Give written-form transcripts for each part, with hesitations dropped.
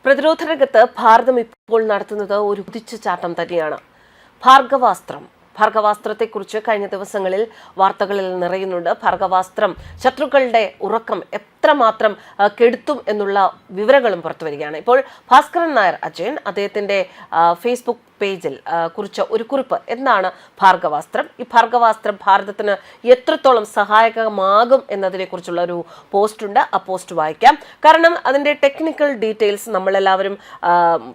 പ്രതിരോധ രംഗത്ത് ഭാരതം ഇപ്പോൾ നടത്തുന്നത് ഒരു കുതിച്ചുചാട്ടം തന്നെയാണ്. ഭാർഗവാസ്ത്രത്തെക്കുറിച്ച് കഴിഞ്ഞ ദിവസങ്ങളിൽ വാർത്തകളിൽ നിറയുന്നുണ്ട്. ഭാർഗവാസ്ത്രം ശത്രുക്കളുടെ ഉറക്കം എത്രമാത്രം കെടുത്തും എന്നുള്ള വിവരങ്ങളും പുറത്തുവരികയാണ്. ഇപ്പോൾ ഭാസ്കരൻ നായർ അജയൻ അദ്ദേഹത്തിന്റെ ഫേസ്ബുക്ക് പേജിൽ കുറിച്ച ഒരു കുറിപ്പ്. എന്താണ് ഭാർഗവാസ്ത്രം? ഈ ഭാർഗവാസ്ത്രം ഭാരതത്തിന് എത്രത്തോളം സഹായകമാകും എന്നതിനെക്കുറിച്ചുള്ള ഒരു പോസ്റ്റ് ഉണ്ട്. ആ പോസ്റ്റ് വായിക്കാം. കാരണം അതിൻ്റെ ടെക്നിക്കൽ ഡീറ്റെയിൽസ് നമ്മളെല്ലാവരും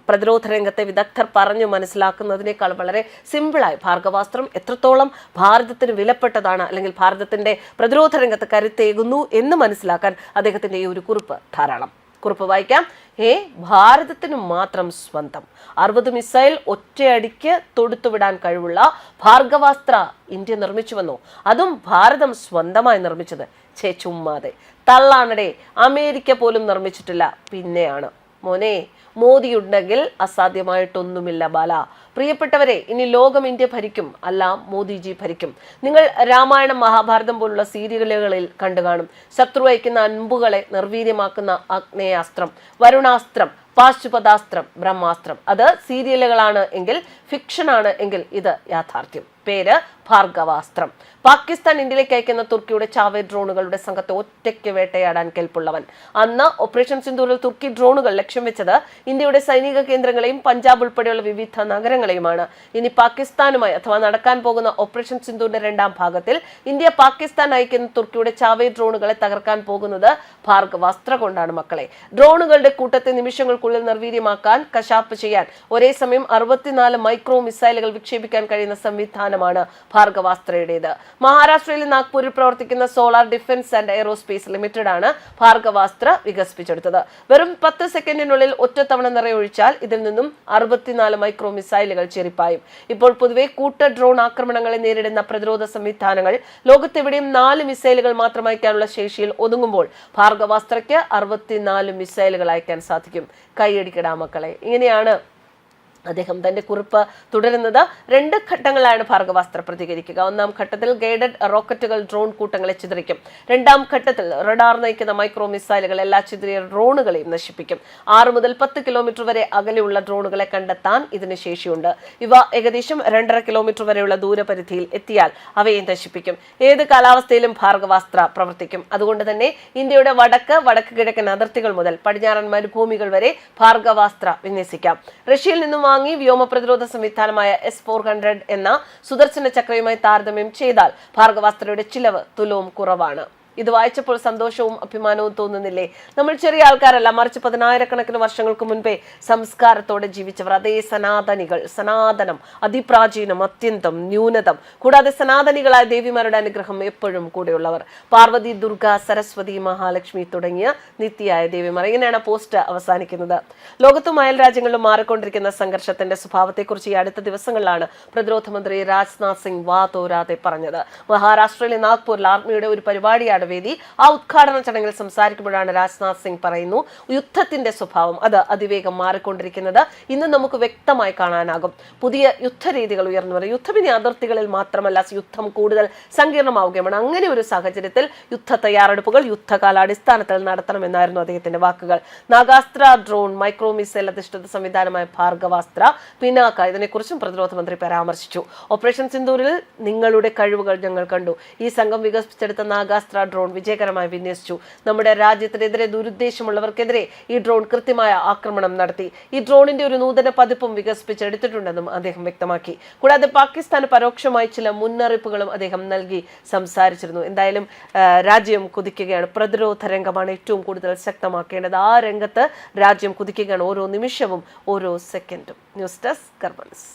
പ്രതിരോധ രംഗത്തെ വിദഗ്ധർ പറഞ്ഞു മനസ്സിലാക്കുന്നതിനേക്കാൾ വളരെ സിമ്പിളായി ഭാർഗവാസ്ത്രം എത്രത്തോളം ഭാരതത്തിന് വിലപ്പെട്ടതാണ്, അല്ലെങ്കിൽ ഭാരതത്തിന്റെ പ്രതിരോധ രംഗത്ത് കരുത്തേകുന്നു എന്ന് മനസ്സിലാക്കാൻ അദ്ദേഹത്തിന്റെ ഈ ഒരു കുറിപ്പ് ധാരാളം. കുറിപ്പ് വായിക്കാം. ഭാരതത്തിന് മാത്രം സ്വന്തം 60 മിസൈൽ ഒറ്റയടിക്ക് തൊടുത്തുവിടാൻ കഴിവുള്ള ഭാർഗവാസ്ത്ര ഇന്ത്യ നിർമ്മിച്ചുവെന്നോ? അതും ഭാരതം സ്വന്തമായി നിർമ്മിച്ചത്? ചുമ്മാതെ തള്ളാണടേ, അമേരിക്ക പോലും നിർമ്മിച്ചിട്ടില്ല. പിന്നെയാണ് മോനെ, മോദിയുണ്ടെങ്കിൽ അസാധ്യമായിട്ടൊന്നുമില്ല ബാല. പ്രിയപ്പെട്ടവരെ, ഇനി ലോകം ഇന്ത്യ ഭരിക്കും, അല്ല മോദിജി ഭരിക്കും. നിങ്ങൾ രാമായണം മഹാഭാരതം പോലുള്ള സീരിയലുകളിൽ കണ്ടു കാണും. ശത്രു അയക്കുന്ന അൻപുകളെ നിർവീര്യമാക്കുന്ന ആഗ്നേയാസ്ത്രം, വരുണാസ്ത്രം, പാശുപതാസ്ത്രം, ബ്രഹ്മാസ്ത്രം. അത് സീരിയലുകളാണ് എങ്കിൽ, ഫിക്ഷനാണ് എങ്കിൽ ഇത് യാഥാർത്ഥ്യം. പേര് ഭാർഗവാസ്ത്രം. പാകിസ്ഥാൻ ഇന്ത്യയിലേക്ക് അയക്കുന്ന തുർക്കിയുടെ ചാവേ ഡ്രോണുകളുടെ സംഘത്തെ ഒറ്റയ്ക്ക് വേട്ടയാടാൻ കെൽപ്പുള്ളവൻ. അന്ന് ഓപ്പറേഷൻ സിന്ദൂരിൽ തുർക്കി ഡ്രോണുകൾ ലക്ഷ്യം വെച്ചത് ഇന്ത്യയുടെ സൈനിക കേന്ദ്രങ്ങളെയും പഞ്ചാബ് ഉൾപ്പെടെയുള്ള വിവിധ നഗരങ്ങളെയുമാണ്. ഇനി പാകിസ്ഥാനുമായി അഥവാ നടക്കാൻ പോകുന്ന ഓപ്പറേഷൻ സിന്ദൂരിന്റെ 2ാം ഭാഗത്തിൽ ഇന്ത്യ പാകിസ്ഥാൻ അയക്കുന്ന തുർക്കിയുടെ ചാവേ ഡ്രോണുകളെ തകർക്കാൻ പോകുന്നത് ഭാർഗവാസ്ത്ര കൊണ്ടാണ് മക്കളെ. ഡ്രോണുകളുടെ കൂട്ടത്തെ നിമിഷങ്ങൾക്കുള്ളിൽ നിർവീര്യമാക്കാൻ, കശാപ്പ് ചെയ്യാൻ ഒരേ സമയം 64 മൈക്രോ മിസൈലുകൾ വിക്ഷേപിക്കാൻ കഴിയുന്ന സംവിധാനമാണ് ഭാർഗവാസ്ത്രയുടേത്. മഹാരാഷ്ട്രയിലെ നാഗ്പൂരിൽ പ്രവർത്തിക്കുന്ന solar defence and aerospace limited ആണ് ഭാർഗവാസ്ത്ര വികസിപ്പിച്ചെടുത്തത്. വെറും 10 സെക്കൻഡിനുള്ളിൽ ഒറ്റത്തവണ നിറയൊഴിച്ചാൽ ഇതിൽ നിന്നും 64 മൈക്രോ മിസൈലുകൾ ചെറിപ്പായും. ഇപ്പോൾ പൊതുവെ കൂട്ട ഡ്രോൺ ആക്രമണങ്ങളെ നേരിടുന്ന പ്രതിരോധ സംവിധാനങ്ങൾ ലോകത്തെവിടെയും 4 മിസൈലുകൾ മാത്രം അയക്കാനുള്ള ശേഷിയിൽ ഒതുങ്ങുമ്പോൾ ഭാർഗവാസ്ത്രയ്ക്ക് 64 മിസൈലുകൾ അയക്കാൻ സാധിക്കും. കൈയടിക്കടാ മക്കളെ. ഇങ്ങനെയാണ് അദ്ദേഹം തന്റെ കുറിപ്പ് തുടരുന്നത്. 2 ഘട്ടങ്ങളാണ് ഭാർഗവാസ്ത്ര പ്രതികരിക്കുക. 1ാം ഘട്ടത്തിൽ ഗൈഡഡ് റോക്കറ്റുകൾ ഡ്രോൺ കൂട്ടങ്ങളെ ചിതറിക്കും. 2ാം ഘട്ടത്തിൽ റഡാർ നയിക്കുന്ന മൈക്രോ മിസൈലുകൾ എല്ലാ ചിതറിയ ഡ്രോണുകളെയും നശിപ്പിക്കും. 6 മുതൽ 10 കിലോമീറ്റർ വരെ അകലെയുള്ള ഡ്രോണുകളെ കണ്ടെത്താൻ ഇതിന് ശേഷിയുണ്ട്. ഇവ ഏകദേശം 2.5 കിലോമീറ്റർ വരെയുള്ള ദൂരപരിധിയിൽ എത്തിയാൽ അവയെ നശിപ്പിക്കും. ഏത് കാലാവസ്ഥയിലും ഭാർഗവാസ്ത്ര പ്രവർത്തിക്കും. അതുകൊണ്ട് തന്നെ ഇന്ത്യയുടെ വടക്ക് കിഴക്കൻ അതിർത്തികൾ മുതൽ പടിഞ്ഞാറൻ മരുഭൂമികൾ വരെ ഭാർഗവാസ്ത്ര വിന്യസിക്കാം. റഷ്യയിൽ നിന്നും വാങ്ങി വ്യോമ പ്രതിരോധ സംവിധാനമായ S-400 എന്ന സുദർശന ചക്രയുമായി താരതമ്യം ചെയ്താൽ ഭാർഗവാസ്ത്രയുടെ ചിലവ് തുലവും കുറവാണ്. ഇത് വായിച്ചപ്പോൾ സന്തോഷവും അഭിമാനവും തോന്നുന്നില്ലേ? നമ്മൾ ചെറിയ ആൾക്കാരല്ല, മറിച്ച് 10,000-കണക്കിന് വർഷങ്ങൾക്ക് മുൻപേ സംസ്കാരത്തോടെ ജീവിച്ചവർ. അതേ സനാതനികൾ. സനാതനം, അതിപ്രാചീനം, അത്യന്തം, ന്യൂനതം. കൂടാതെ സനാതനികളായ ദേവിമാരുടെ അനുഗ്രഹം എപ്പോഴും കൂടെയുള്ളവർ. പാർവതി, ദുർഗ, സരസ്വതി, മഹാലക്ഷ്മി തുടങ്ങിയ നിത്യയായ ദേവിമാർ. ഇങ്ങനെയാണ് പോസ്റ്റ് അവസാനിക്കുന്നത്. ലോകത്തും അയൽ രാജ്യങ്ങളിലും മാറിക്കൊണ്ടിരിക്കുന്ന സംഘർഷത്തിന്റെ സ്വഭാവത്തെക്കുറിച്ച് ഈ അടുത്ത ദിവസങ്ങളിലാണ് പ്രതിരോധ മന്ത്രി രാജ്നാഥ് സിംഗ് വാതോരാതെ പറഞ്ഞത്. മഹാരാഷ്ട്രയിലെ നാഗ്പൂരിൽ ആർമിയുടെ ഒരു പരിപാടിയാണ് വേദി. ആ ഉദ്ഘാടന ചടങ്ങിൽ സംസാരിക്കുമ്പോഴാണ് രാജ്നാഥ് സിംഗ് പറയുന്നു, യുദ്ധത്തിന്റെ സ്വഭാവം അത് അതിവേഗം മാറിക്കൊണ്ടിരിക്കുന്നത് ഇന്ന് നമുക്ക് വ്യക്തമായി കാണാനാകും. പുതിയ യുദ്ധരീതികൾ ഉയർന്നു വരും. യുദ്ധം ഇനി അതിർത്തികളിൽ മാത്രമല്ല, യുദ്ധം കൂടുതൽ സങ്കീർണമാവുകയാണ്. അങ്ങനെ ഒരു സാഹചര്യത്തിൽ യുദ്ധ തയ്യാറെടുപ്പുകൾ യുദ്ധകാലാടിസ്ഥാനത്തിൽ നടത്തണമെന്നായിരുന്നു അദ്ദേഹത്തിന്റെ വാക്കുകൾ. നാഗാസ്ത്ര ഡ്രോൺ, മൈക്രോ മിസൈൽ അധിഷ്ഠിത സംവിധാനമായ ഭാർഗവാസ്ത്ര, പിനാക്ക, ഇതിനെക്കുറിച്ചും പ്രതിരോധ മന്ത്രി പരാമർശിച്ചു. ഓപ്പറേഷൻ സിന്ദൂരിൽ നിങ്ങളുടെ കഴിവുകൾ ഞങ്ങൾ കണ്ടു. ഈ സംഘം വികസിപ്പിച്ചെടുത്ത നാഗാസ്ത്ര ഡ്രോൺ വിജയകരമായി വിന്യസിച്ചു. നമ്മുടെ രാജ്യത്തിനെതിരെ ദുരുദ്ദേശമുള്ളവർക്കെതിരെ ഈ ഡ്രോൺ കൃത്യമായ ആക്രമണം നടത്തി. ഈ ഡ്രോണിന്റെ ഒരു നൂതന പതിപ്പും വികസിപ്പിച്ചെടുത്തിട്ടുണ്ടെന്നും അദ്ദേഹം വ്യക്തമാക്കി. കൂടാതെ പാകിസ്ഥാന് പരോക്ഷമായി ചില മുന്നറിയിപ്പുകളും അദ്ദേഹം നൽകി സംസാരിച്ചിരുന്നു. എന്തായാലും രാജ്യം കുതിക്കുകയാണ്. പ്രതിരോധ രംഗമാണ് ഏറ്റവും കൂടുതൽ ശക്തമാക്കേണ്ടത്. ആ രംഗത്ത് രാജ്യം കുതിക്കുകയാണ് ഓരോ നിമിഷവും, ഓരോ സെക്കൻഡും. News desk കർമ്മൻസ്.